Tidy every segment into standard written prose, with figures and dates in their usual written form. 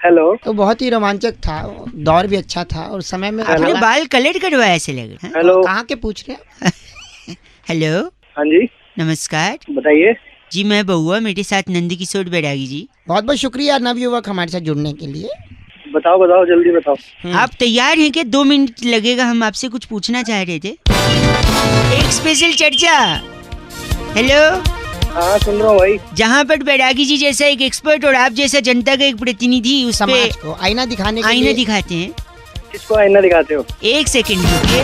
Hello. तो बहुत ही रोमांचक था, दौर भी अच्छा था और समय में आपने बाल कलर करवाया ऐसे लग रहा है। हेलो। कहाँ के पूछ रहे हैं? हेलो, हाँ जी, नमस्कार बताइए। जी, मैं बउआ, मेरे साथ नंदकिशोर बैरागी जी। बहुत बहुत शुक्रिया नवयुवक हमारे साथ जुड़ने के लिए। बताओ बताओ, जल्दी बताओ। आप तैयार हैं क्या? 2 मिनट लगेगा, हम आपसे कुछ पूछना चाह रहे थे। एक स्पेशल चर्चा। हेलो, हाँ सुन रहा हूँ भाई। जहाँ पर बैरागी जी जैसा एक एक्सपर्ट और आप जैसा जनता का एक प्रतिनिधि उस पे समाज को आईना दिखाने के आईना लिए दिखाते हैं। किसको आईना दिखाते हो? 1 सेकंड रुकिए,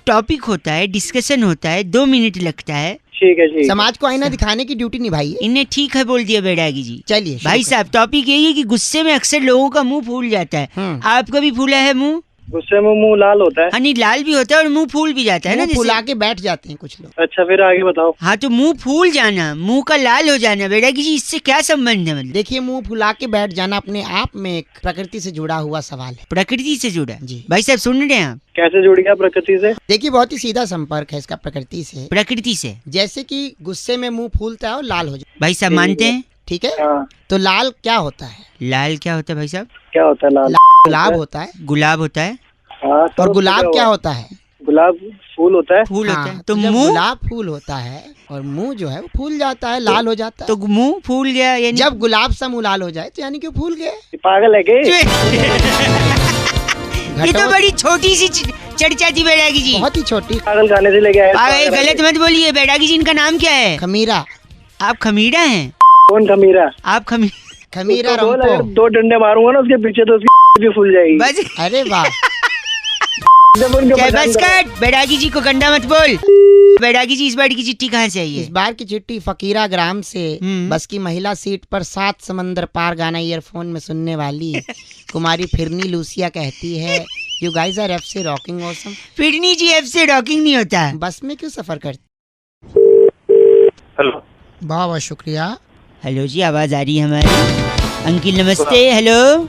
टॉपिक होता है, डिस्कशन होता है, 2 मिनट लगता है। ठीक है जी। समाज को आईना दिखाने की ड्यूटी निभाइए। इन्हें ठीक है बोल दिया बैरागी जी। चलिए भाई साहब, टॉपिक यही है कि गुस्से में अक्सर लोगों का मुंह फूल जाता है। आपका भी फूला है मुंह? गुस्से में मुंह लाल होता है। हाँ, नहीं, लाल भी होता है और मुंह फूल भी जाता है ना, मुंह जैसे। फुला के बैठ जाते हैं कुछ लोग। अच्छा, फिर आगे बताओ। हाँ, तो मुंह फूल जाना, मुंह का लाल हो जाना, बैरागी जी इससे क्या संबंध है? मतलब देखिए, मुंह फुला के बैठ जाना अपने आप में एक प्रकृति से जुड़ा हुआ सवाल है। प्रकृति से जुड़ा जी। भाई साहब, सुन रहे हैं आप? कैसे जुड़ गया प्रकृति से? देखिए, बहुत ही सीधा संपर्क है इसका प्रकृति से। प्रकृति से। जैसे कि गुस्से में मुंह फूलता है और लाल हो जाता भाई साहब, मानते हैं? है, ठीक है। हाँ। तो लाल क्या होता है? लाल क्या होता है भाई साहब? क्या होता है लाल? गुलाब होता है। गुलाब होता है। हाँ, तो और गुलाब क्या होता है? गुलाब फूल होता है। फूल होता है। हाँ, तो जब मुंह? गुलाब फूल होता है और मुंह जो है वो फूल जाता है, लाल हो जाता है। तो मुंह फूल गया यानी? जब गुलाब सा मुंह लाल हो जाए तो यानी कि वो फूल गए। ये पागल है क्या? ये तो बड़ी छोटी सी चर्चा थी बैरागी जी। बहुत ही छोटी। पागल खाने से लेके आए। गलत मत बोलिए बैरागी जी, इनका नाम क्या है? खमीरा। आप खमीरा हैं? कौन खमीरा? आप खमीरा उसको बोल, रंपो। अगर 2 डंडे मारूंगा ना उसके पीछे तो उसकी भी फूल जाएगी। बस अरे वाह। जब उनके क्या पसंद बस करो। कर, बैरागी जी को गंदा मत बोल। बैरागी जी, इस बार की चिट्ठी कहाँ से आई इस है? बार की चिट्ठी फकीरा ग्राम से। बस की महिला सीट पर 7 समंदर पार गाना ईयरफोन में सुनने वाली कुमारी फिरनी लूसिया कहती है, यू गाइस आर एफ से रॉकिंग ऑसम। फिरनी जी, एफ से रॉकिंग नहीं होता है। बस में क्यों सफर करती? हेलो। बहुत बहुत शुक्रिया। हेलो जी, आवाज आ रही है हमारी? अंकिल नमस्ते। हेलो,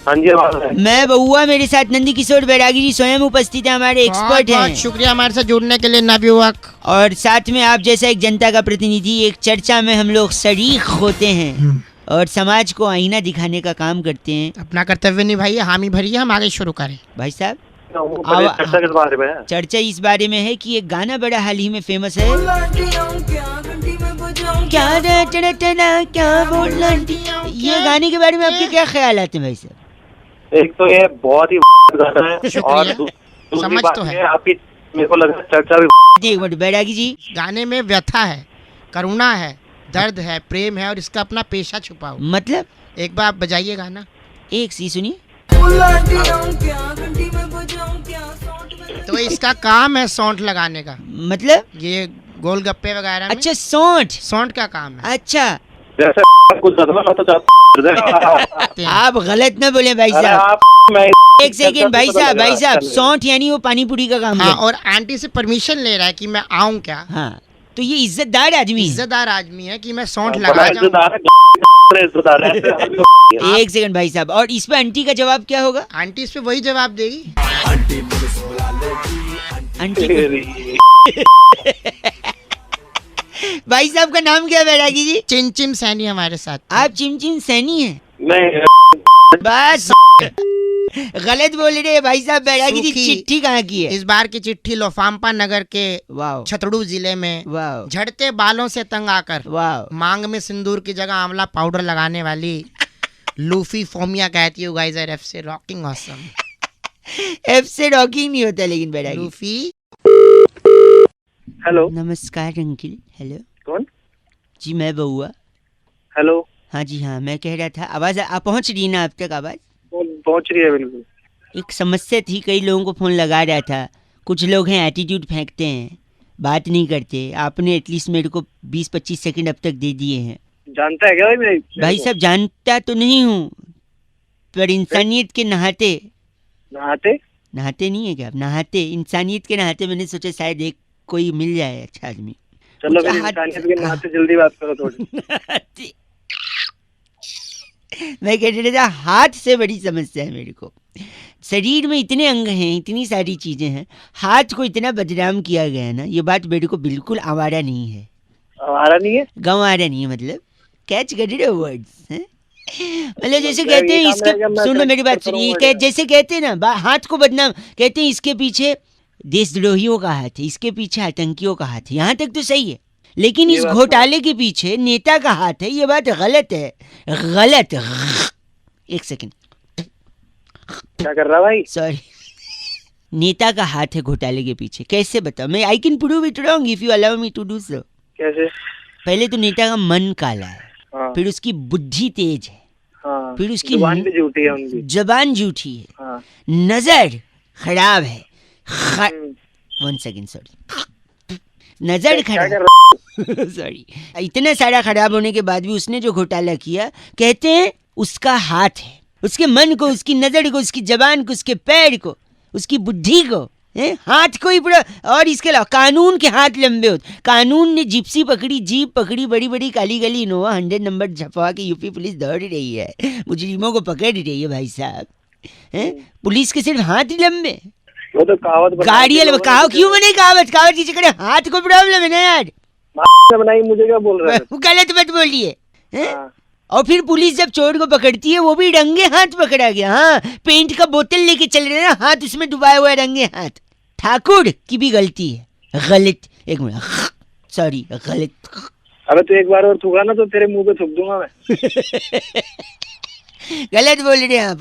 हाँ जी, आवाज है। मैं बउआ, मेरे साथ नंदकिशोर बैरागी जी स्वयं उपस्थित है, हमारे एक्सपर्ट बहुत हैं। शुक्रिया हमारे साथ जुड़ने के लिए नवयुवक। और साथ में आप जैसा एक जनता का प्रतिनिधि, एक चर्चा में हम लोग शरीक होते हैं और समाज को आईना दिखाने का काम करते हैं। अपना कर्तव्य निभाइए, हामी भरिए, हम आगे शुरू करें। भाई साहब, चर्चा किस बारे में है? चर्चा इस बारे में है कि एक गाना बड़ा हाल ही में फेमस है, क्या रटना क्या बोलना। ये गाने के बारे में आपके क्या ख्याल आते हैं भाई साहब? एक तो ये बहुत ही गाना है और दूसरी समझ बात तो है। ये आपकी, मेरे को लग रहा है चर्चा भी। एक मिनट बैरागी जी, गाने में व्यथा है, करुणा है, दर्द है, प्रेम है और इसका अपना पेशा छुपा हुआ। मतलब एक बार आप बजाइए गाना। एक सी सुनिए। तो इसका काम है सौंठ लगाने का, मतलब ये गोलगप्पे वगैरह में। अच्छा, सौंठ। सौंठ का काम है। अच्छा, जैसे कुछ बदला तो आप गलत ना बोले भाई अरे साहब। आप मैं एक सेकंड भाई साहब, सौंठ यानी वो पानी पूरी का काम हाँ, है। और आंटी से परमिशन ले रहा है कि मैं आऊं क्या। हाँ, तो ये इज्जतदार आदमी है। इज्जतदार आदमी है कि मैं सौंठ लगा जाऊं। इज्जतदार है। एक सेकंड भाई साहब, और इस पे आंटी का जवाब क्या होगा? आंटी इस पे वही जवाब देगी। आंटी भाई साहब का नाम क्या है बैरागी जी? चिमचिम सैनी हमारे साथ। आप चिमचिम सैनी हैं? नहीं, बस गलत बोल रहे हैं भाई साहब। बैरागी जी, सूखी। चिट्ठी कहाँ की है? इस बार की चिट्ठी लोफाम्पा नगर के वाह छतड़ू जिले में वाह झड़ते बालों से तंग आकर वाह। मांग में सिंदूर की जगह आंवला पाउडर लगाने वाली लूफी फोमिया कहती है, गाइस आर एफ से रॉकिंग ऑसम। एफ से रॉकिंग नहीं होता लेकिन बैरागी। लूफी। हेलो। नमस्कार अंकिल। हेलो कौन? जी, मैं बउआ। हेलो। हाँ जी, हाँ, मैं कह रहा था, आवाज आप पहुंच रही है ना आप तक? आवाज पहुंच रही है बिल्कुल। एक समस्या थी, कई लोगों को फोन लगा रहा था। कुछ लोग हैं एटीट्यूड फेंकते हैं, बात नहीं करते। आपने एटलीस्ट मेरे को 20-25 सेकंड अब तक दे दिए हैं। जानता है क्या भाई साहब, जानता तो नहीं हूँ, पर इंसानियत के नहाते। नहाते नहीं है क्या आप? नहाते, इंसानियत के नहाते मैंने सोचा शायद एक कोई मिल जाए अच्छा आदमी। चलो फिर हाथ- इंसानियत के नाते जल्दी बात करो थोड़ी। मैं कह रहा था, हाथ से बड़ी समस्या है मेरे को। शरीर में इतने अंग हैं, इतनी सारी चीजें हैं, हाथ को इतना बदनाम किया गया है ना, ये बात मेरे को बिल्कुल आवारा नहीं है। हमारा नहीं है। गंवारा नहीं है, मतलब कैच कर रहे हो वर्ड्स हैं? मतलब मतलब जैसे मैं कहते ये हैं काम इसके, रहेगा, मैं सुनो मेरी बात करता सुनिए, रहूंगा। जैसे कहते हैं ना हाथ को बदनाम, कहते हैं इसके पीछे देशद्रोहियों का हाथ है, इसके पीछे आतंकियों का हाथ है। यहाँ तक तो सही है, लेकिन ये इस बात घोटाले के पीछे नेता का हाथ है, ये बात गलत है, गलत। एक सेकंड, क्या कर रहा भाई? सॉरी, नेता का हाथ है घोटाले के पीछे, कैसे बताओ मैं? I can prove it wrong if you allow me to do so. कैसे? पहले तो नेता का मन काला है, हाँ फिर उसकी बुद्धि तेज है, हाँ, फिर उसकी जुबान भी झूठी है उनकी। जबान झूठी है, हाँ नजर खराब है, हम्म, वन सेकंड सॉरी, नजर क्या कर खराब, रहा? सॉरी। इतना सारा खराब होने के बाद भी उसने जो घोटाला किया, कहते हैं उसका हाथ है, उसके मन को, उसकी नजर को, उसकी जबान को, उसके पैर को, उसकी बुद्धि को, हाथ को ही पूरा। और इसके अलावा कानून के हाथ लंबे होते, कानून ने जिप्सी पकड़ी, जीप पकड़ी, बड़ी बड़ी काली गली इनोवा 100 नंबर छपवा के यूपी पुलिस दौड़ रही है, मुजरिमों को पकड़ रही है भाई साहब। पुलिस के सिर्फ हाथ ही लंबे, वो तो कहावत गाड़ी कहा क्यों बने कहावत, कहावत की चक्कर हाथ को प्रॉब्लम है ना यार, बनाई, मुझे क्या बोल रहा है? गलत मत बोलिए। हाँ, और फिर पुलिस जब चोर को पकड़ती है वो भी रंगे हाथ पकड़ा गया। हाँ, पेंट का बोतल लेके चल रहे हैं, हाथ उसमें डुबाया हुआ है रंगे हाथ। ठाकुर की भी गलती है, गलत, एक मिनट, सॉरी, गलत। अबे तू एक बार और थूका ना तो तेरे मुंह पे थूक दूंगा मैं। गलत बोल रहे हैं आप,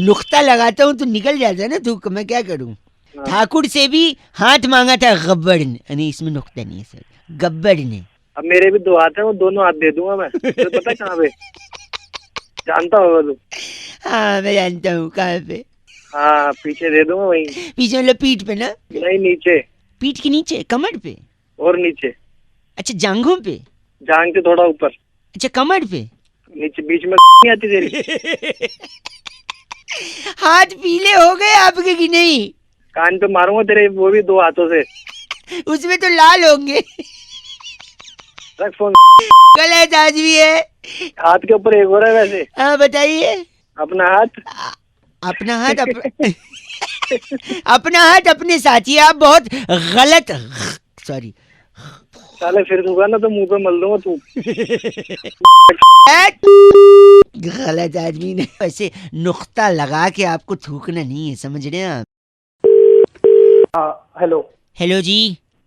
नुक्ता लगाता हूँ तो निकल जाता है ना थूक, मैं क्या करूँ। हाँ। ठाकुर से भी हाथ मांगा था गब्बर ने, नहीं इसमें नुक्ता नहीं है सर, गब्बर ने। अब मेरे भी 2 हाथ हैं, वो दोनों हाथ दे दूंगा मैं। तो पता है कहाँ पे? जानता होगा तू? हाँ मैं जानता हूँ कहाँ पे, हाँ पीछे दे दूंगा वहीं। पीछे मतलब पीठ पे ना? नहीं नीचे, पीठ के नीचे, कमर पे? और नीचे, अच्छा जांघों पे? जांग के थोड़ा ऊपर, अच्छा कमर पे? नीचे बीच में नहीं आती तेरी। हाथ पीले हो गए आपके कि नहीं? कान पे मारूंगा तेरे, वो भी 2 हाथों से। उसमें तो लाल होंगे। रख फोन। गलत आदमी है। हाथ के ऊपर एक और है वैसे। हाँ बताइए। अपना हाथ, अपना हाथ अपना हाथ अपने साथ ही, आप बहुत गलत, सॉरी। साले फिर थूका ना तो मुंह पे मल दूंगा तू। गलत आदमी ने वैसे नुक्ता लगा के आपको थूकना नहीं है, समझ रहे हैं आप? हाँ हेलो। हेलो जी,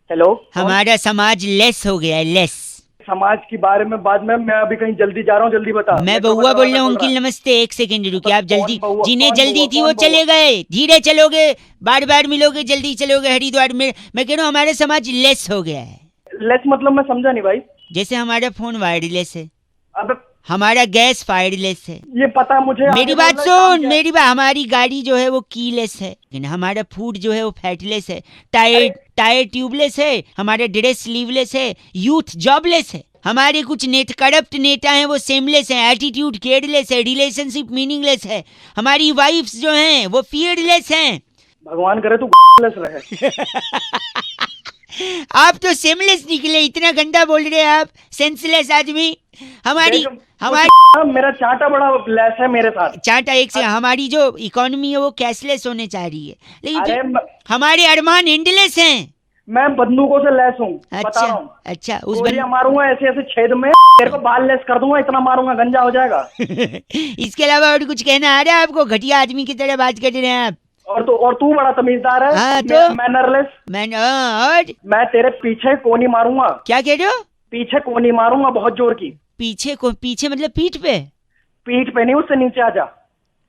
हेलो। हमारा समाज लेस हो गया है, लेस। समाज के बारे में बाद में, मैं अभी कहीं जल्दी जा रहा हूँ, जल्दी बता। मैं बउआ बोल रहा हूँ अंकिल, नमस्ते। एक सेकंड रुकिए आप, जल्दी जिन्हें जल्दी थी वो कौन चले गए, धीरे चलोगे बार बार मिलोगे, जल्दी चलोगे हरिद्वार में। मैं कह रहा हूँ हमारा समाज लेस हो गया है। लेस मतलब मैं समझा नहीं भाई। जैसे हमारा फोन वायरलेस है, अब हमारा गैस फायरलेस है। ये पता मुझे। मेरी बात सुन, मेरी बात, हमारी गाड़ी जो है वो कीलेस है, लेकिन हमारा फूड जो है वो फैटलेस है, टायर ट्यूबलेस है, हमारा ड्रेस स्लीवलेस है, यूथ जॉबलेस है, हमारे कुछ करप्ट नेता हैं वो सेमलेस हैं, एटीट्यूड केयरलेस है, रिलेशनशिप मीनिंगलेस है, हमारी वाइफ्स जो हैं वो फियरलेस हैं। भगवान करे तू लेस रहे। आप तो सेमलेस निकले, इतना गंदा बोल रहे हैं आप, सेंसलेस आदमी। हमारी मेरा चाटा बड़ा लेस है मेरे साथ। चाटा एक से, हमारी जो इकोनॉमी है वो कैशलेस होने चाह रही है, लेकिन हमारे अरमान एंडलेस हैं। मैं बंदूकों से लेस हूँ। अच्छा अच्छा, उस मारूंगा ऐसे ऐसे छेद में, तेरे को बाल लेस कर दूंगा, इतना मारूंगा गंजा हो जाएगा। इसके अलावा और कुछ कहना आ रहा है आपको? घटिया आदमी की तरह बात कर रहे हैं आप। और तू बड़ा तमीजदार है। हाँ, तो मैनरलेस। और मैं तेरे पीछे कोनी मारूंगा। क्या कह रहे हो? पीछे कोनी मारूंगा बहुत जोर की। पीछे मतलब पीठ पे? पीठ पे नहीं, उससे नीचे आ जा।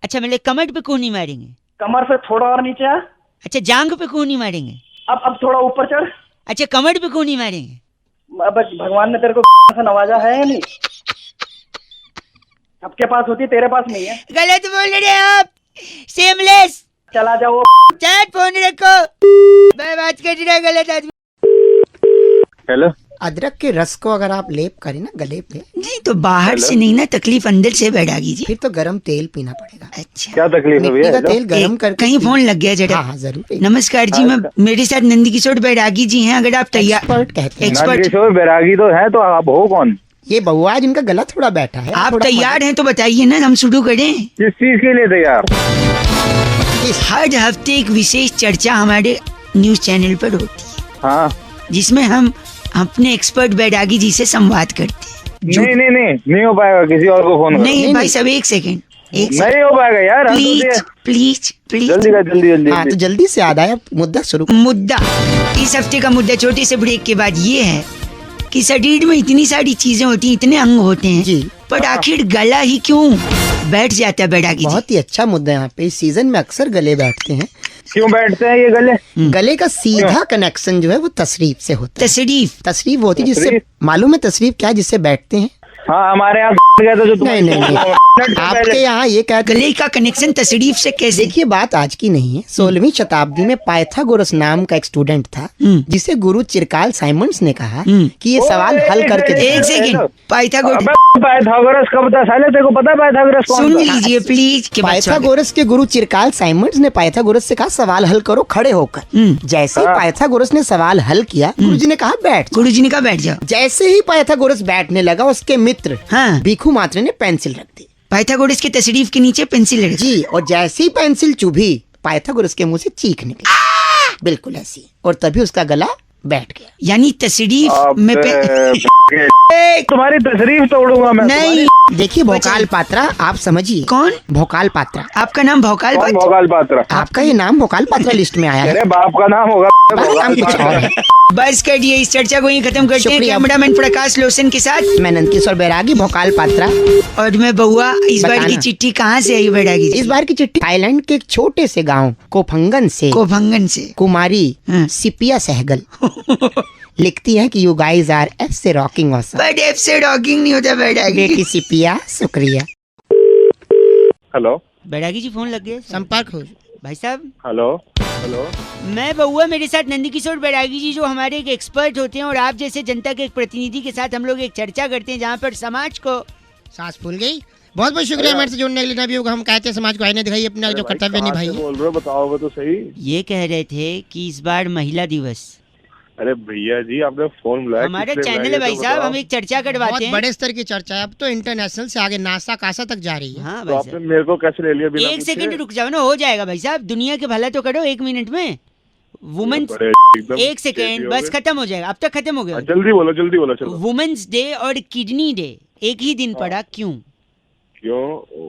अच्छा मतलब कमर पे कोनी मारेंगे? कमर से थोड़ा और नीचे आ। अच्छा जांघ पे कोनी मारेंगे? अब थोड़ा ऊपर चढ़। अच्छा कमर पे कोनी मारेंगे? अब भगवान ने तेरे को से नवाजा है या नहीं? सबके पास होती, तेरे पास नहीं है। गलत बोल रहे हैं आप, सेमलेस। चला जाओ, चल फोन रखो, मैं बात कर रहा, गलत आदमी। हेलो। अदरक के रस को अगर आप लेप करें ना गले पे, नहीं तो बाहर से नहीं ना, तकलीफ अंदर से बैठागी जी। फिर तो गरम तेल पीना पड़ेगा। अच्छा क्या तकलीफ है मिट्टी का तेल गरम कर। कहीं फोन लग गया जरा। हाँ जरूर। नमस्कार जी, मैं मेरे साथ नंदकिशोर बैरागी जी हैं, अगर आप तैयार। एक्सपर्ट कहते हैं। नंदकिशोर बैरागी तो है, तो आप हो कौन? ये बउआ जिनका गला थोड़ा बैठा है। आप तैयार हैं तो बताइए ना, हम शुरू करें। किस चीज के लिए तैयार? हर हफ्ते एक विशेष चर्चा हमारे न्यूज चैनल पर होती है, हाँ, जिसमें हम अपने एक्सपर्ट बैरागी जी से संवाद करते हैं। नहीं हो पाएगा, किसी और को फोन करो। नहीं भाई साहब, एक सेकंड नहीं हो पाएगा यार, प्लीज प्लीज प्लीज। जल्दी कर, जल्दी हाँ तो जल्दी से याद आया, मुद्दा शुरू। मुद्दा, इस हफ्ते का मुद्दा छोटे से ब्रेक के बाद ये है कि शरीर में इतनी सारी चीजें होती हैं, इतने अंग होते हैं जी, पर आखिर गला ही क्यों बैठ जाता है बैडागी जी? बहुत ही अच्छा मुद्दा है। यहाँ पे इस सीजन में अक्सर गले बैठते हैं। क्यों बैठते हैं ये गले? गले का सीधा कनेक्शन जो है वो तशरीफ से होता है। तशरीफ होती है, जिससे मालूम है तशरीफ क्या है, जिससे बैठते हैं। हाँ, हमारे यहाँ गया था जो नहीं आपके यहाँ ये कहते गले का कनेक्शन तशरीफ से कैसे? देखिए बात आज की नहीं है। 16वीं शताब्दी में पाइथागोरस नाम का एक स्टूडेंट था जिसे गुरु चिरकाल साइमंड्स ने कहा कि ये सवाल हल करके एक सेकंड, पाइथागोरस कब था साले? तेरे को पता है पाइथागोरस कौन सुन था? लीजिए प्लीज। पाइथागोरस के गुरु चिरकाल साइमंड्स ने पाइथागोरस से कहा सवाल हल करो खड़े होकर। जैसे ही पाइथागोरस ने सवाल हल किया, गुरुजी ने कहा बैठ। गुरुजी ने कहा बैठ जाओ। जैसे ही पाइथागोरस बैठने लगा, उसके मित्र हाँ, भिखु मात्रे ने पेंसिल रख दी। पाइथागोरस के तशरीफ के नीचे पेंसिल रख दी जी, और जैसे ही पेंसिल चुभी, पाइथागोरस के मुंह से चीख निकली, बिल्कुल ऐसी, और तभी उसका गला बैठ गया। यानी तशरीफ में तुम्हारी तशरीफ तोड़ूंगा मैं। नहीं, देखिए भोकाल पात्रा, आप समझिए। कौन? भोकाल पात्रा। आपका नाम भोकाल पात्रा? भोकाल पात्रा। आपका ये नाम भोकाल पात्रा लिस्ट में आया है। तेरे बाप का नाम होगा। नाम कुछ और है। बस करिए, इस चर्चा को यहीं खत्म करते हैं। कैमरामैन प्रकाश लोसन के साथ मैं नंदकिशोर बैरागी, भोकाल पात्रा। और मैं बहुआ। इस बार की चिट्ठी कहाँ से आई बैरागी जी? इस बार की चिट्ठी थाईलैंड के एक छोटे से गांव कोफंगन से कुमारी सिपिया सहगल लिखती है कि यू गाइज आर एफ से रॉकिंग ऑसम। बट एफ से रॉकिंग नहीं होता बैरागी। बेटी सिपिया, शुक्रिया। हेलो, बैरागी जी फोन लग गया, संपर्क हो भाई साहब। हेलो, मैं बहुआ, मेरे साथ नंदकिशोर बैरागी जी जो हमारे एक एक्सपर्ट होते हैं, और आप जैसे जनता के एक प्रतिनिधि के साथ हम लोग एक चर्चा करते हैं जहाँ पर समाज को सांस फूल गई। बहुत बहुत शुक्रिया हमारे से जुड़ने के लिए। नबी हम कहते हैं समाज को आईने दिखाइए, अपना जो कर्तव्य निभाइए। बोल रहे हो, बताओगे तो सही। ये कह रहे थे कि इस बार महिला दिवस। अरे भैया जी, आपने फोन बुलाया? हमारा चैनल है भाई साहब, हम एक चर्चा करवाते बहुत हैं। बड़े स्तर की चर्चा है, अब तो इंटरनेशनल से आगे नासा कासा तक जा रही है। हाँ तो भाई आपने साहब, मेरे को कैसे ले लिया बिना एक पूछे? सेकंड रुक जाओ ना, हो जाएगा भाई साहब। दुनिया के भला तो करो 1 मिनट में। वुमेन्स, बड़े एकदम एक सेकंड बस, खत्म हो जाएगा। अब तक खत्म हो गया। जल्दी बोलो चलो। वुमेन्स डे और किडनी डे एक ही दिन पड़ा, क्यों? क्यों,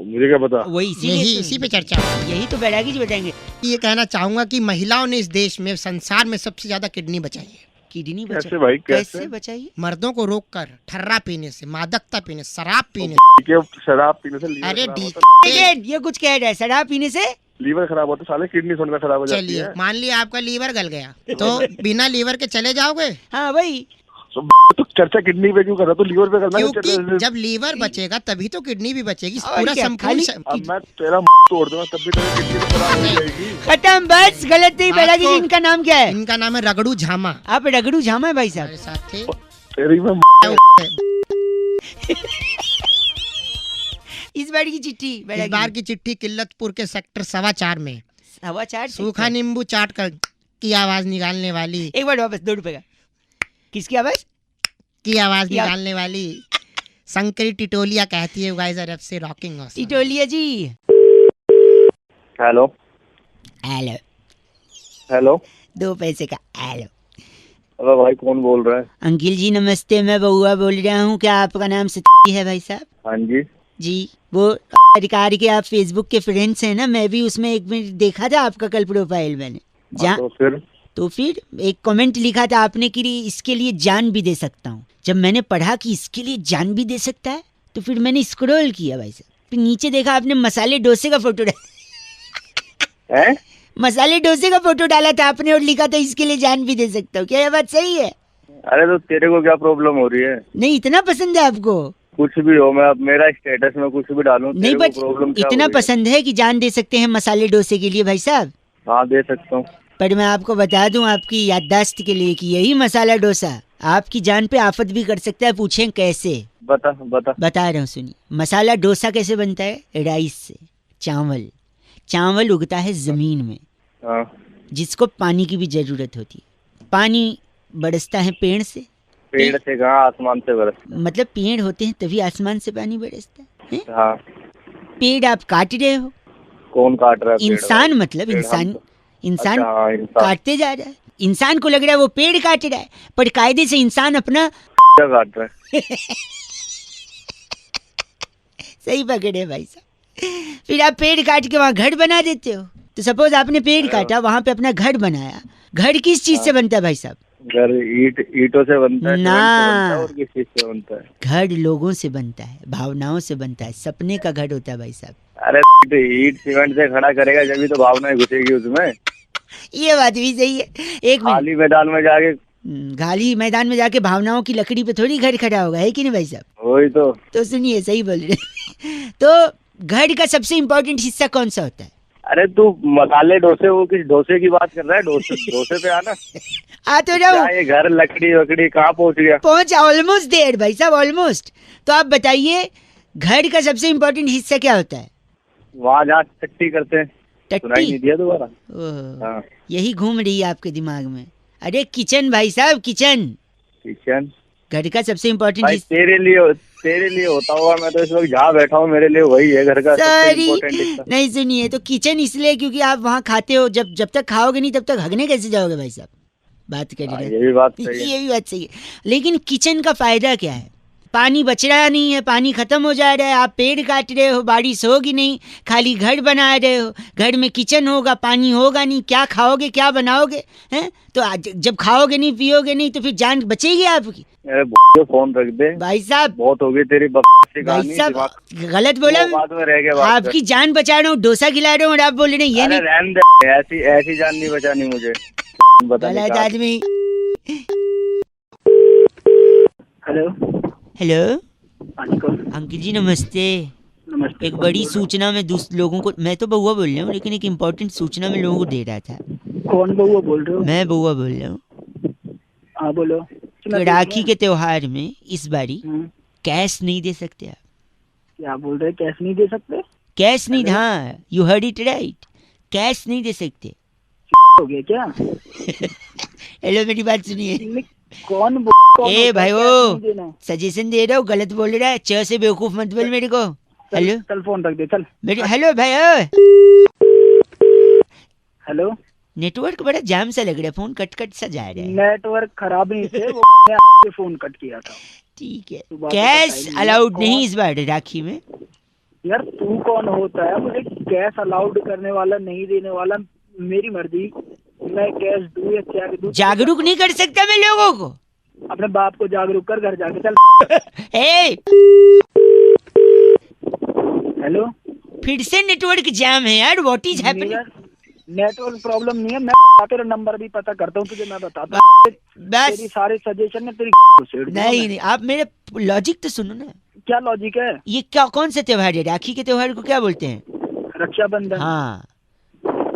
मुझे क्या पता? वही इसी पे चर्चा। यही तो बैरागी जी बताएंगे। ये कहना चाहूंगा कि महिलाओं ने इस देश में, संसार में सबसे ज्यादा किडनी बचाई है। किडनी कैसे भाई, कैसे बचाइए? मर्दों को रोककर ठर्रा पीने से, मादकता पीने, शराब पीने शराब पीने से लीवर अरे खराब डी होता है। ये कुछ कह रहा है, शराब पीने से लीवर खराब होता है साले, किडनी थोड़ी ना खराब हो जाती चलिए है। मान लिया आपका लीवर गल गया, तो बिना लीवर के चले जाओगे? हाँ भाई, तो चर्चा किडनी पे क्यों कर रहा? तो लीवर पे करना। क्योंकि जब लीवर बचेगा तभी तो किडनी भी बचेगी। और पूरा क्या, संपूर्ण अब मैं तेरा तोड़ दूंगा तब भी तेरी किडनी तो खराब हो जाएगी। खत्म, बस गलत नहीं। बैरागी जी, इनका नाम क्या है? इनका नाम है रगड़ू झामा। आप रगड़ू झामा है भाई साहब? हमारे साथ थे। तेरी मैं इस बार की चिट्ठी, इस बार की चिट्ठी किल्लतपुर के सेक्टर 4.25 में 4.25 सूखा नींबू चाट कर की आवाज निकालने वाली, एक बार वापस 2 रुपए का। किसकी आवाज? की आवाज निकालने वाली शंकरी टिटोलिया कहती है, गाइस आर एफ से रॉकिंग ऑसम। टिटोलिया जी। हेलो हेलो, हेलो, 2 पैसे का हेलो। अरे भाई कौन बोल रहा है? अंकिल जी नमस्ते, मैं बहुआ बोल रहा हूँ। क्या आपका नाम सती है भाई साहब? हाँ जी। जी, वो अधिकार के आप फेसबुक के फ्रेंड्स हैं ना? मैं भी उसमें एक मिनट देखा था आपका कल प्रोफाइल मैंने। तो फिर एक कमेंट लिखा था आपने कि इसके लिए जान भी दे सकता हूँ। जब मैंने पढ़ा कि इसके लिए जान भी दे सकता है, तो फिर मैंने स्क्रॉल किया भाई साहब, फिर नीचे देखा आपने मसाले डोसे का फोटो डाला। मसाले डोसे का फोटो डाला था आपने और लिखा था इसके लिए जान भी दे सकता हूँ। क्या ये बात सही है? अरे तो तेरे को क्या प्रॉब्लम हो रही है? नहीं, इतना पसंद है आपको? कुछ भी हो, मैं अब मेरा स्टेटस में कुछ भी डालूं, नहीं, बट इतना पसंद है कि जान दे सकते हैं मसाले डोसे के लिए भाई साहब? हाँ दे सकता हूँ। पर मैं आपको बता दूं आपकी याददाश्त के लिए कि यही मसाला डोसा आपकी जान पे आफत भी कर सकता है। पूछें कैसे? बता रहा हूँ, सुनिए। मसाला डोसा कैसे बनता है? राइस से। चावल उगता है जमीन में, जिसको पानी की भी जरूरत होती है। पानी बरसता है पेड़ से कहाँ, आसमान से बरसता? मतलब पेड़ होते हैं तभी आसमान से पानी बरसता है। हाँ। पेड़ आप काट रहे हो। कौन काट रहा है? इंसान, मतलब इंसान काटते जा रहा है। इंसान को लग रहा है वो पेड़ काट रहा है, पर कायदे से इंसान अपना काट रहा है। सही पकड़े भाई साहब। फिर आप पेड़ काट के वहाँ घर बना देते हो। तो सपोज आपने पेड़ काटा, वहाँ पे अपना घर बनाया। घर किस चीज से बनता है भाई साहब? घर ईंटों से बनता है, ना, सीमेंट से बनता है, और किस चीज से बनता है? घर लोगों से बनता है, भावनाओं से बनता है, सपने का घर होता है भाई साहब। अरे ईंट सीमेंट से खड़ा करेगा जब तो भावनाएं घुसेगी उसमें। ये बात भी सही है। एक मिनट, खाली मैदान में जाके, खाली मैदान में जाके भावनाओं की लकड़ी पे थोड़ी घर खड़ा होगा, है कि नहीं भाई साहब? वही तो सुनिए, सही बोल रहे। तो घर का सबसे इम्पोर्टेंट हिस्सा कौन सा होता है? अरे तू मसाले डोसे, वो किस डोसे की बात कर रहा है? डोसे पे आना। आ तो जाओ, क्या ये घर लकड़ी वकड़ी कहाँ पहुँच गया? पहुंच ऑलमोस्ट देर भाई साहब, ऑलमोस्ट। तो आप बताइए घर का सबसे इम्पोर्टेंट हिस्सा क्या होता है? वहाँ जहाँ टट्टी करते हैं। सुनाई नहीं टट्टी? दिया दोबारा? ओह, हाँ, यही घूम रही है आपके दिमाग में। अरे किचन भाई साहब, किचन किचन। घर का सबसे इम्पोर्टेंट भाई हिस्सा। तेरे लिए होता होगा, मैं तो इस वक्त जहाँ बैठा हूँ मेरे लिए वही है घर का सबसे सॉरी, इम्पोर्टेंट हिस्सा। नहीं सुनिए, तो किचन इसलिए क्योंकि आप वहाँ खाते हो। जब तक खाओगे नहीं तब तक हगने कैसे जाओगे भाई साहब? बात कर हाँ, रहे ये भी बात सही है। ये भी बात सही है। लेकिन किचन का फायदा क्या है? पानी बच रहा नहीं है, पानी खत्म हो जा रहा है, आप पेड़ काट रहे हो, बारिश होगी नहीं, खाली घर बना रहे हो। घर में किचन होगा, पानी होगा नहीं, क्या खाओगे, क्या बनाओगे? हैं? तो जब खाओगे नहीं, पियोगे नहीं, तो फिर जान बचेगी आपकी? अरे फोन रख दे भाई साहब, बहुत हो गई तेरी बकवासी भाई कहानी। साहब गलत बोला। वो बात में रह गया, बात आपकी जान बचा रहा हूँ, डोसा खिला रहा हूँ, और आप बोल रहे हैं ये कर। नहीं। अरे रहने दे, ऐसी जान नहीं बचानी मुझे। गलत आदमी। हेलो हेलो कौन? अंकिल जी, नमस्ते। नमस्ते। एक बड़ी सूचना में लोगों को, मैं तो बउआ बोल रहा हूँ, लेकिन एक इम्पोर्टेंट सूचना में लोगों को दे रहा था। कौन बउआ बोल रहे हो? मैं बउआ बोल रहा हूँ। हाँ बोलो। राखी के त्योहार में इस बारी हम्म, कैश नहीं दे सकते आप? क्या बोल रहे? कैश नहीं दे सकते? कैश नहीं, हाँ, you heard it right, cash नहीं दे सकते। हो गया क्या? हेलो, मेरी बात सुनिए। कौन ए भाई, ओ सजेशन दे रहा हूँ, गलत बोल रहा है। च से बेवकूफ मत बोल मेरे को। हेलो, चल फोन रख दे, चल। मेरी हेलो भाई, ओ हेलो, नेटवर्क बड़ा जाम सा लग रहा है, फोन कट कट सा जा रहा है। नेटवर्क खराब नहीं थे, वो ने फोन कट किया था। ठीक है, तू बात कैश बताई अलाउड नहीं, नहीं इस बार राखी में। यार तू कौन होता है मुझे कैश अलाउड करने वाला, नहीं देने वाला? मेरी मर्जी, मैं कैश दूं या क्या दूं? जागरूक नहीं कर सकता मैं लोगों को? अपने बाप को जागरूक कर, घर जाके चल। ए, हेलो, फिर से नेटवर्क जाम है यार, what is happening? Network problem नहीं है, मैं तेरा नंबर भी पता करता हूँ तुझे, मैं बताता हूँ। बस तेरी सारे सजेशन में तेरी को छेड़ दूंगा मैं। नहीं, आप मेरे लॉजिक तो सुनो ना। क्या लॉजिक है? ये क्या, कौन सा त्योहार है? राखी के त्योहार को क्या बोलते हैं? रक्षाबंधन। हाँ,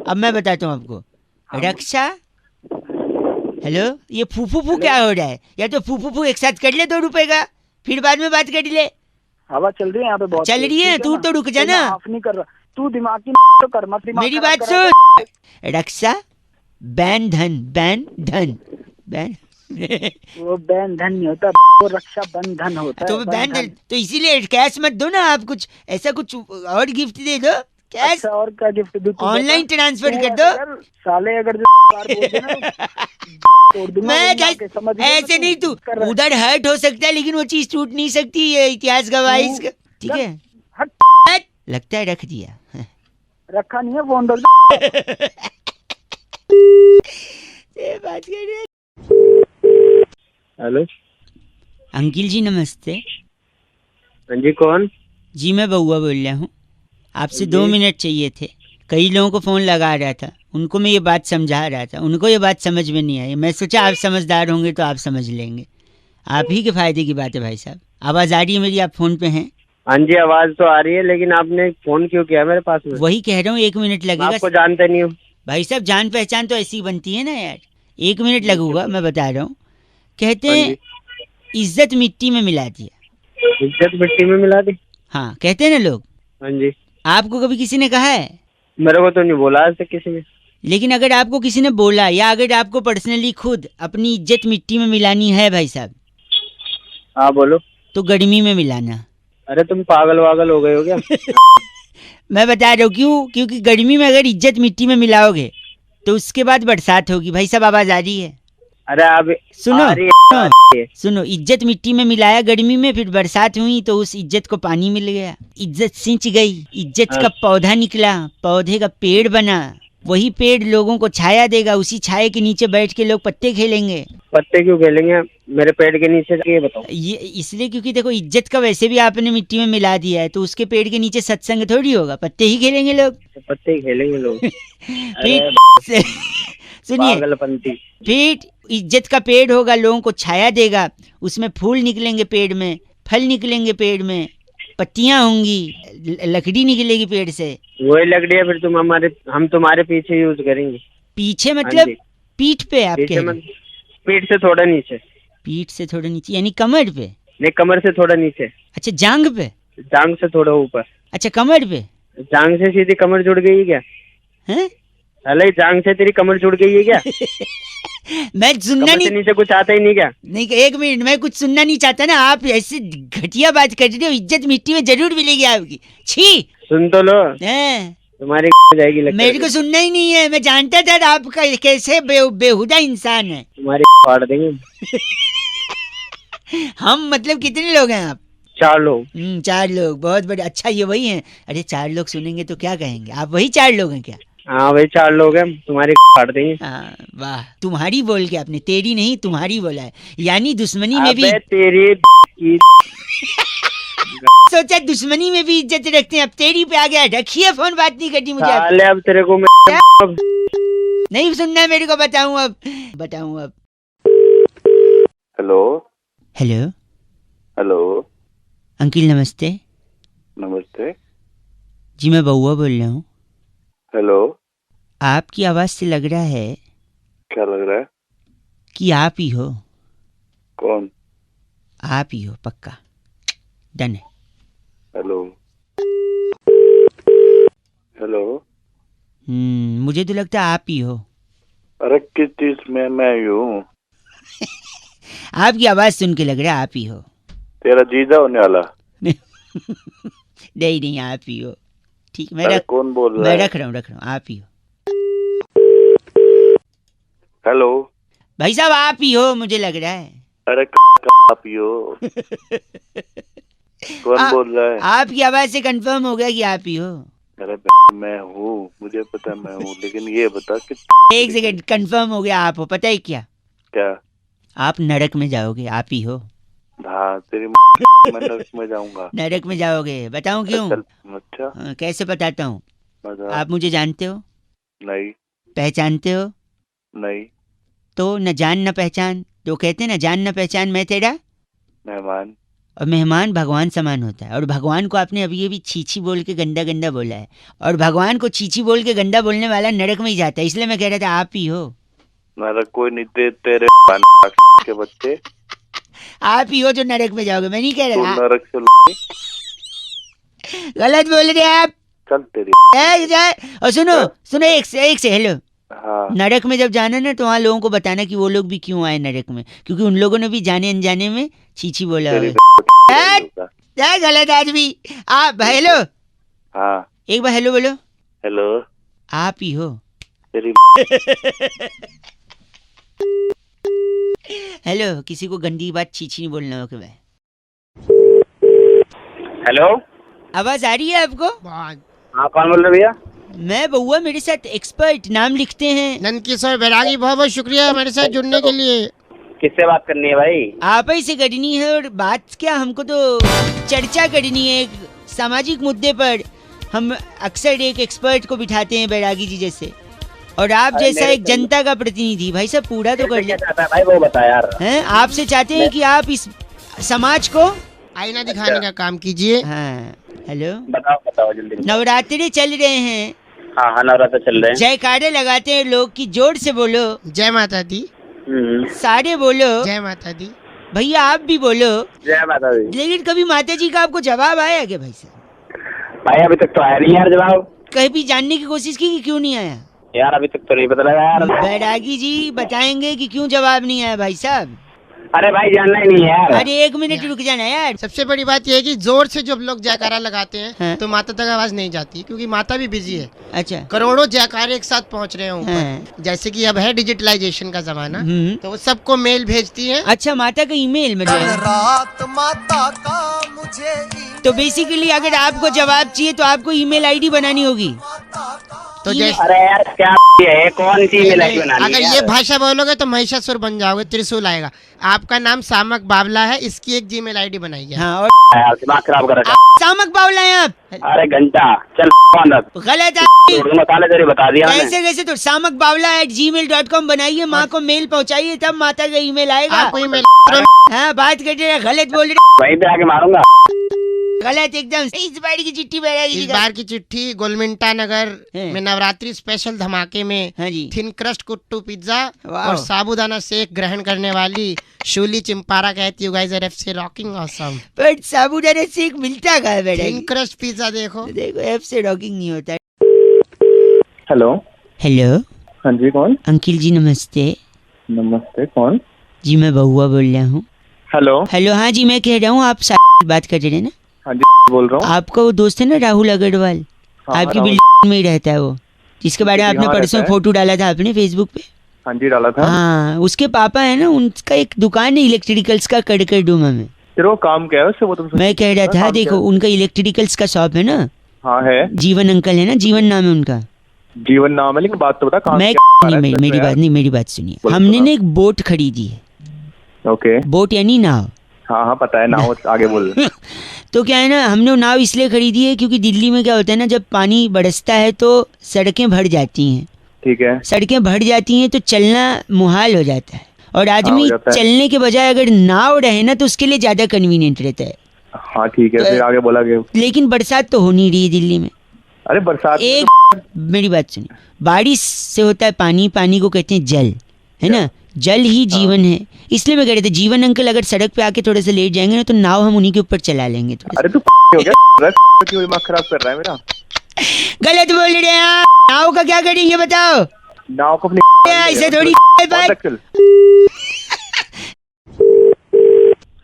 अब मैं बताता हूँ आपको। रक्षा, हेलो, ये फू क्या हो रहा है? या तो फू एक साथ कर ले 2 रुपए का, फिर बाद में बात कर ले। हवा चल रही है यहाँ पे बहुत चल तेज, रही है, ठीक तू ना? तो रुक जा ना। मैं ऑफ नहीं कर रहा, तू दिमाग की तो कर मत, दिमाग मेरी खराब बात करा सुन। रक्षा बैन धन, बैन धन, बैन वो बैन धन नहीं होता, वो रक्षा बंधन होता तो है। बैन धन, तो इसीलिए कैश मत दो ना, आप कुछ ऐसा कुछ और गिफ्ट दे दो। कैश अच्छा, और क्या गिफ्ट दूं? तू ऑनलाइन बता। ट्रांसफर तू कर ऐसे दो। कर, साले अगर जो बार बोल देना तोड़ दूंगा, मैं वरना जैस- आके समझ गया ऐसे नहीं, तू कर रहा है। उधर हर्ट हो सकता है, लेकिन वो चीज टूट नहीं सकती, ये इतिहास गवाह है इसका। ठीक है, हट, हट, लगता है रख दिया। रखा नहीं है, फोन रख दो। ये बात कर रहे हैं। हेलो, अंकिल जी नमस्ते। हाँ जी, कौन? जी मैं बउआ बोल रहा हूँ, आपसे 2 मिनट चाहिए थे। कई लोगों को फ़ोन लगा रहा था, उनको मैं ये बात समझा रहा था, उनको ये बात समझ में नहीं आई। मैं सोचा आप समझदार होंगे तो आप समझ लेंगे। आप ही के फायदे की बात है भाई साहब। आवाज़ आ रही है मेरी? आप फ़ोन पे हैं? हाँ जी, आवाज तो आ रही है, लेकिन आपने फोन क्यों किया मेरे पास में? वही कह रहा हूँ, 1 मिनट मैं लगेगा। आपको जानते नहीं हूँ। भाई साहब जान पहचान तो ऐसी बनती है ना यार, 1 मिनट लगूगा, मैं बता रहा हूँ। कहते हाँ हैं इज्जत मिट्टी में मिला दिया। इज्जत मिट्टी में मिला दी? हाँ, कहते हैं ना लोग। हाँ जी। आपको कभी किसी ने कहा है? मेरे को तो नहीं बोला आज तक किसी ने। लेकिन अगर आपको किसी ने बोला, या अगर आपको पर्सनली खुद अपनी इज्जत मिट्टी में मिलानी है भाई साहब, हाँ बोलो। तो गर्मी में मिलाना। अरे तुम पागल वागल हो गए हो क्या? मैं बता रहा हूँ क्यों, क्योंकि गर्मी में अगर इज्जत मिट्टी में मिलाओगे तो उसके बाद बरसात होगी। भाई साहब आवाज आ रही है? अरे अब सुनो आ रही है। सुनो, इज्जत मिट्टी में मिलाया गर्मी में, फिर बरसात हुई तो उस इज्जत को पानी मिल गया, इज्जत सिंच गई, इज्जत का पौधा निकला, पौधे का पेड़ बना, वही पेड़ लोगों को छाया देगा, उसी छाये के नीचे बैठ के लोग पत्ते खेलेंगे। पत्ते क्यों खेलेंगे मेरे पेड़ के नीचे, ये बताओ। ये इसलिए क्योंकि देखो, इज्जत का वैसे भी आपने मिट्टी में मिला दिया है, तो उसके पेड़ के नीचे सत्संग थोड़ी होगा, पत्ते ही खेलेंगे लोग। पत्ते ही खेलेंगे लोग। फिर सुनिए, पागलपंती। फिर इज्जत का पेड़ होगा, लोगों को छाया देगा, उसमें फूल निकलेंगे पेड़ में, फल निकलेंगे पेड़ में, पत्तियां होंगी, लकड़ी निकलेगी पेड़ से। वही लकड़ी है, फिर हम तुम्हारे पीछे यूज करेंगे। पीछे मतलब पीठ पे? आप कह रहे? पीठ से थोड़ा नीचे। पीठ से थोड़ा नीचे यानी कमर पे? नहीं, कमर से थोड़ा नीचे। अच्छा, जांग पे? जांग से थोड़ा ऊपर। अच्छा, कमर पे? जांग से सीधी कमर जुड़ गई है क्या? हैं? अरे जांग से तेरी कमर जुड़ गई है क्या? मैं सुनना नहीं, नीचे कुछ आता ही नहीं क्या? नहीं, एक मिनट, मैं कुछ सुनना नहीं चाहता ना, आप ऐसे घटिया बात कर रहे हो, इज्जत मिट्टी में जरूर मिलेगी आपकी। छी, सुन तो लो, तुम्हारी जाएगी लगता है। मेरे को सुनना ही नहीं है, मैं जानता था आपका कैसे बेहुदा इंसान है। तुम्हारी फाड़ देंगे। हम मतलब कितने लोग हैं आप? 4 लोग। 4 लोग, बहुत बड़े। अच्छा, ये वही हैं? अरे 4 लोग सुनेंगे तो क्या कहेंगे, आप वही 4 लोग हैं क्या? हाँ, वही 4 लोग हैं, तुम्हारी फाड़ देंगे। हाँ, वाह, तुम्हारी बोल के आपने तेरी नहीं तुम्हारी बोला है, यानी दुश्मनी में भी तेरी की सोचा दुश्मनी में भी इज्जत रखते हैं। अब तेरी पे आ गया, रखिए फोन, बात नहीं करनी मुझे। अब तेरे को नहीं सुनना है मेरे को, बताऊं अब। हेलो हेलो हेलो, अंकिल नमस्ते। नमस्ते जी, मैं बउआ बोल रहा हूँ। हेलो, आपकी आवाज से लग रहा है। क्या लग रहा है? कि आप ही हो। कौन? आप ही हो, पक्का, डन है। हेलो हेलो, मुझे तो लगता है आप ही हो। अरे किस चीज में मैं हूँ? आपकी आवाज सुन के लग रहा है आप ही हो। तेरा जीजा होने वाला? नहीं, आप ही हो। ठीक, मैं कौन बोल रहा मैं है? रख रहा हूँ, आप ही हो। हेलो भाई साहब, आप ही हो, मुझे लग रहा है। अरे आप ही हो? कौन बोल रहा है? आपकी आवाज से कंफर्म हो गया कि आप ही हो। अरे मैं हूँ, मुझे पता मैं हूँ, लेकिन ये बता कि एक सेकंड, कंफर्म हो गया आप हो। पता है क्या? आप नरक में जाओगे, आप ही हो। हाँ, तेरी मैं नरक में जाऊंगा। नरक में जाओगे, बताऊं क्यों? अच्छा, कैसे बताता हूँ। बता। आप मुझे जानते हो? नहीं। पहचानते हो? नहीं। तो न जान न पहचान, तो कहते हैं न जान न पहचान, मैं तेरा मेहमान। और मेहमान भगवान समान होता है। और भगवान को आपने अभी भी छीछी बोल के गंदा गंदा बोला है, और भगवान को छीछी बोल के गंदा बोलने वाला नरक में ही जाता है। इसलिए मैं कह रहा था आप ही हो। नरक कोई नहीं दे, तेरे के बच्चे। आप ही हो जो नरक में जाओगे, मैं नहीं कह रहा। नरक से गलत बोल रहे आप। चल तेरी। और सुनो एक से हेलो। हाँ। नरक में जब जाना ना, तो वहाँ लोगों को बताना कि वो लोग भी क्यों आए नरक में, क्योंकि उन लोगों ने भी जाने अनजाने में छीछी बोला होगा। गलत आदमी। आप हेलो। हाँ, एक बार हेलो बोलो। हेलो, आप ही हो। तेरी हेलो, किसी को गंदी बात छीछी नहीं बोलना होगा भाई। हेलो, आवाज आ रही है आपको? हाँ, कौन बोल रहे भैया? मैं बउआ, मेरे साथ एक्सपर्ट, नाम लिखते हैं नंदकिशोर बैरागी। बहुत बहुत शुक्रिया हमारे साथ जुड़ने के लिए। किससे बात करनी है भाई? आप ही से करनी है। और बात क्या, हमको तो चर्चा करनी है एक सामाजिक मुद्दे पर। हम अक्सर एक एक्सपर्ट को बिठाते हैं, बैरागी जी जैसे, और आप जैसा एक जनता का प्रतिनिधि। भाई साहब पूरा तो कर ले भाई, वो बता यार। हैं, आपसे चाहते हैं कि आप इस समाज को आईना दिखाने का काम कीजिए। हाँ, हेलो, बताओ जल्दी। नवरात्रि चल रहे हैं। हाँ, नवरात्र चल रहे हैं। जयकारे लगाते हैं लोग की, जोर से बोलो जय माता दी। सारे बोलो जय माता दी। भैया आप भी बोलो जय माता दी। लेकिन कभी माता जी का आपको जवाब आया क्या भाई साहब? भाई अभी तक तो आया नहीं यार जवाब। कहीं भी जानने की कोशिश की कि क्यों नहीं आया? यार अभी तक तो नहीं पता लगा यार। बैरागी जी बताएंगे कि क्यों जवाब नहीं आया भाई साहब। अरे भाई जानना ही नहीं है यार। अरे 1 मिनट रुक जाना यार। सबसे बड़ी बात यह है कि जोर से जब लोग जयकारा लगाते हैं हाँ। तो माता तक आवाज नहीं जाती, क्योंकि माता भी बिजी है। अच्छा। करोड़ों जयकारे एक साथ पहुंच रहे हैं ऊपर। हाँ। जैसे कि अब है डिजिटलाइजेशन का जमाना, तो वो सबको मेल भेजती है। अच्छा, माता का ईमेल मतलब। रात माता का मुझे तो बेसिकली अगर आपको जवाब चाहिए तो आपको ईमेल आईडी बनानी होगी। तो जैसे अरे यार क्या है, कौन सी ईमेल आईडी बनानी अगर है ये भाषा बोलोगे तो महिषासुर बन जाओगे, त्रिशूल आएगा। आपका नाम सामक बावला है, इसकी एक जीमेल आईडी बनाइए। हाँ, और यार दिमाग खराब कर रखा। सामक बावला है आप। अरे घंटा चल अंदर गलत मसाले तेरे बता दिया मैंने। कैसे तो सामक बावला @gmail.com बनाइए, माँ को मेल पहुँचाइए, तब माता का ईमेल आएगा। आपको ईमेल हाँ, बात कर रहे हैं, गलत बोल रहे वहीं पे आके मारूंगा। गलत एकदम। इस बार की चिट्ठी इस बार की चिट्ठी गोलमिंटा नगर हैं। में नवरात्रि स्पेशल धमाके में हाँ जी। थिन क्रस्ट कुट्टू पिज्जा वाह। और साबूदाना शेक ग्रहण करने वाली शूली चिंपारा कहती you guys are FC rocking awesome. पर साबूदाना शेक मिलता कहाँ है बेटा? थिन क्रस्ट पिज्जा देखो। देखो एफ से रॉकिंग नहीं होता। हेलो। हेलो हाँ जी, कौन? अंकिल जी, नमस्ते। नमस्ते, कौन? जी मैं बहुआ बोल रहा हूँ। हेलो। हेलो, हाँ जी मैं कह रहा हूँ, आप बात कर रहे हैं ना? हाँ जी बोल रहा हूँ। आपका वो दोस्त है ना राहुल अग्रवाल, हाँ, आपकी राहुल। बिल्डिंग में ही रहता है वो, जिसके बारे में आपने यहाँ परसों रहता है। फोटो डाला था आपने फेसबुक पे। हाँ जी डाला था। हाँ, उसके पापा है ना, उनका एक दुकान है इलेक्ट्रिकल्स का कड़कर डूमा में। फिर वो काम क्या है उससे, वो तुमसे? मैं कह रहा था, काम देखो क्या है? उनका इलेक्ट्रिकल्स का शॉप है ना, हाँ है। जीवन अंकल है ना, जीवन नाम है उनका। जीवन नाम है, लेकिन बात तो बता काम मैं क्या नहीं, है? मेरी बात नहीं, मेरी बात सुनिए। बोलो, हमने बोलो। ना एक बोट खरीदी है। ओके। बोट यानी नाव। हाँ हाँ पता है ना, वो आगे बोल। तो क्या है ना, हमने वो नाव इसलिए खरीदी है क्योंकि दिल्ली में क्या होता है ना, जब पानी बरसता है तो सड़कें भर जाती हैं। ठीक है। सड़कें भर जाती हैं तो चलना मुहाल हो जाता है, और आदमी हो जाता है। चलने के बजाय अगर नाव रहे ना तो उसके लिए ज्यादा कन्वीनियंट रहता है। हाँ ठीक है, फिर आगे बोला गया। लेकिन बरसात तो हो नहीं रही है दिल्ली में। अरे बरसात में एक मेरी बात सुनिए, बारिश से होता है पानी, पानी को कहते हैं जल, है ना? जल ही जीवन है। इसलिए मैं कह रहे थे, जीवन अंकल अगर सड़क पे आके थोड़े से लेट जाएंगे ना तो नाव हम उन्हीं के ऊपर चला लेंगे थोड़ा अरे तू हो गया? क्यों दिमाग खराब कर रहा है मेरा? सा। गलत बोल रहे हैं आप। नाव का क्या करेंगे बताओ? नाव को अपनी ऐसे थोड़ी बात। चल।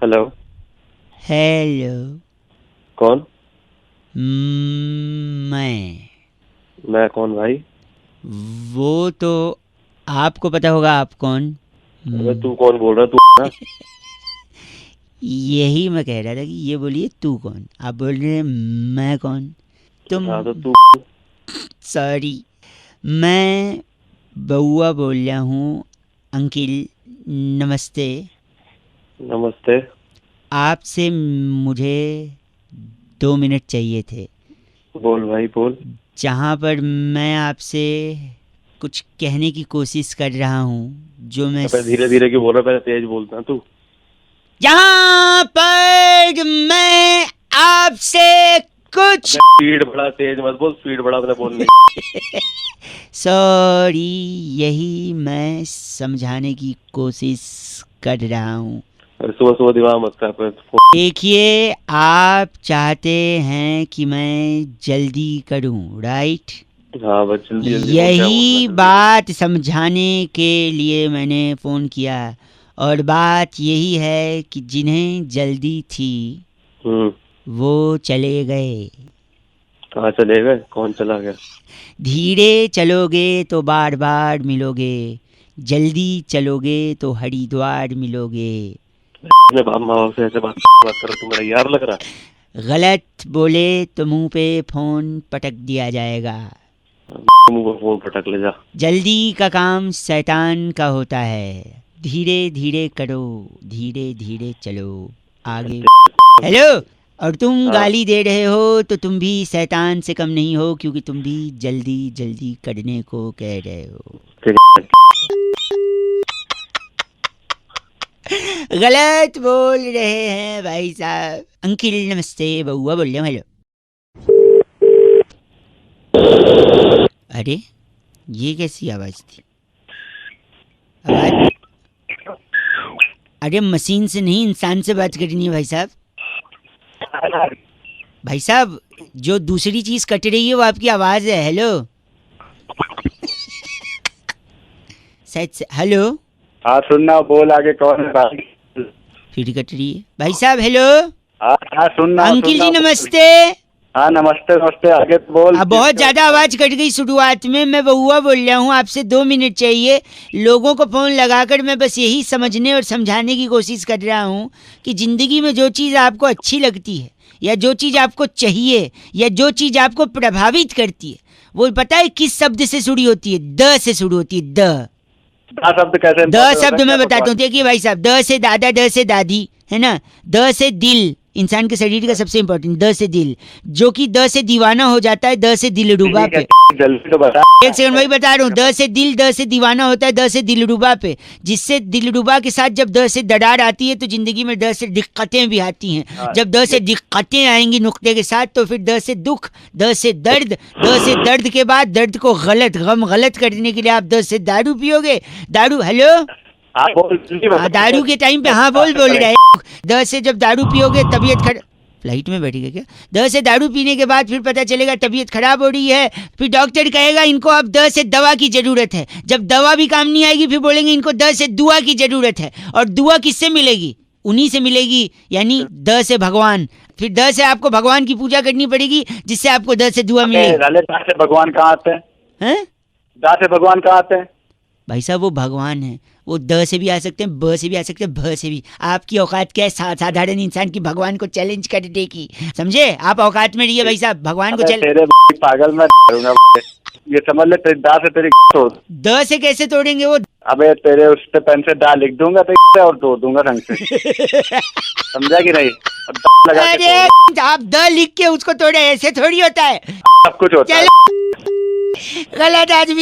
हेलो। हेलो, कौन? मैं कौन भाई? वो तो आपको पता होगा आप कौन। अबे तू कौन बोल रहा है? तू ना? यही मैं कह रहा था कि ये बोलिए तू कौन, आप बोल रहे हैं मैं कौन। तुम हाँ तो तू। सॉरी, मैं बउआ बोल रहा हूँ। अंकिल नमस्ते। नमस्ते। आपसे मुझे 2 मिनट चाहिए थे, बोल भाई बोल। जहाँ पर मैं आपसे कुछ कहने की कोशिश कर रहा हूँ, जो मैं धीरे धीरे क्यों बोल रहा है? पहले तेज बोलता तू। जहाँ पर मैं आपसे कुछ स्पीड बढ़ा, तेज मत बोल, स्पीड बढ़ा अपने बोलने। सॉरी, यही मैं समझाने की कोशिश कर रहा हूँ। सुबह सुबह दिमाग मत कर। देखिए, आप चाहते हैं कि मैं जल्दी करूँ, राइट? हाँ बस जल्दी जल्दी बोल, क्या यही बोलना है? बात समझाने के लिए मैंने फ़ोन किया, और बात यही है कि जिन्हें जल्दी थी वो चले गए। कहाँ चले गए? कौन चला गया? धीरे चलोगे तो बार बार मिलोगे, जल्दी चलोगे तो हरिद्वार मिलोगे। अपने बाप माँ बाप से ऐसे बात कर, तू मेरा यार लग रहा है। गलत बोले तो मुंह पे फोन पटक दिया जाएगा। मुंह पर फोन पटक ले जा। जल्दी का काम शैतान का होता है। धीरे धीरे करो, धीरे धीरे चलो आगे। हेलो, और तुम हाँ। गाली दे रहे हो तो तुम भी शैतान से कम नहीं हो, क्योंकि तुम भी जल्दी जल्दी करने को कह रहे हो। गलत बोल रहे हैं भाई साहब। अंकिल नमस्ते, बउआ बोल रहा हूँ। हेलो। अरे ये कैसी आवाज थी? आवाज अरे मशीन से नहीं, इंसान से बात करनी है भाई साहब। भाई साहब, जो दूसरी चीज कट रही है वो आपकी आवाज है। हेलो शायद हेलो। हाँ सुनना, बोल आगे कौन है भाई? फिर कट रही है। भाई साहब हेलो, हाँ सुनना अंकिल जी नमस्ते। हाँ नमस्ते नमस्ते, आगे तो बोल। बहुत ज्यादा आवाज कट गई शुरुआत में। मैं बहुआ बोल रहा हूँ, आपसे 2 मिनट चाहिए। लोगों को फोन लगाकर मैं बस यही समझने और समझाने की कोशिश कर रहा हूँ कि जिंदगी में जो चीज आपको अच्छी लगती है या जो चीज आपको चाहिए या जो चीज आपको प्रभावित करती है, वो पता है किस शब्द से शुरू होती है? द से शुरू होती है। द शब्द कैसे? द शब्द मैं बताता हूँ, देखिए भाई साहब, द से दादा, द से दादी, है ना। द से दिल, इंसान के शरीर का सबसे इंपॉर्टेंट। द से दिल, जो कि द से दीवाना हो जाता है द से दिलरुबा पे। जल्दी तो बता। एक सेकंड भाई बता रहा हूँ। द से दिल, द से दीवाना होता है द से दिलरुबा पे, जिससे दिलरुबा के साथ जब द से दरार आती है तो जिंदगी में द से दिक्कतें भी आती हैं। जब द से दिक्कतें आएंगी नुक्ते के साथ तो फिर द से दुख, द से दर्द, द से दर्द के बाद दर्द को गलत करने के लिए आप द से दारू पियोगे। दारू, हेलो हाँ बोल। दारू के टाइम पे हाँ बोल रहे हैं। द से जब दारू पियोगे तबीयत फ्लाइट में बैठेगा क्या? द से दारू पीने के बाद फिर पता चलेगा तबीयत खराब हो रही है, फिर डॉक्टर कहेगा इनको अब द से दवा की जरूरत है। जब दवा भी काम नहीं आएगी फिर बोलेंगे इनको द से दुआ की जरूरत है। और दुआ किससे मिलेगी? उन्हीं से मिलेगी, यानी द से भगवान। फिर द से आपको भगवान की पूजा करनी पड़ेगी जिससे आपको द से दुआ मिलेगी। दा से भगवान कहाँ आते हैं? दा से भगवान कहाँ आते हैं? भाई साहब वो भगवान है, वो द से भी आ सकते हैं, ब से भी आ सकते हैं, भ से भी। आपकी औकात क्या है साधारण इंसान की भगवान को चैलेंज करने की? समझे? आप औकात में रहिए भाई साहब, भगवान को तेरे पागल में ये समझ ले, दा से तेरी तोड़। द से कैसे तोड़ेंगे वो? अबे तेरे उस पे पेन से दा लिख दूंगा तो और तोड़ दूंगा ढंग से। समझा कि नहीं? अरे आप द लिख के उसको तोड़े, ऐसे थोड़ी होता है। सब कुछ होता है। गलत आदमी।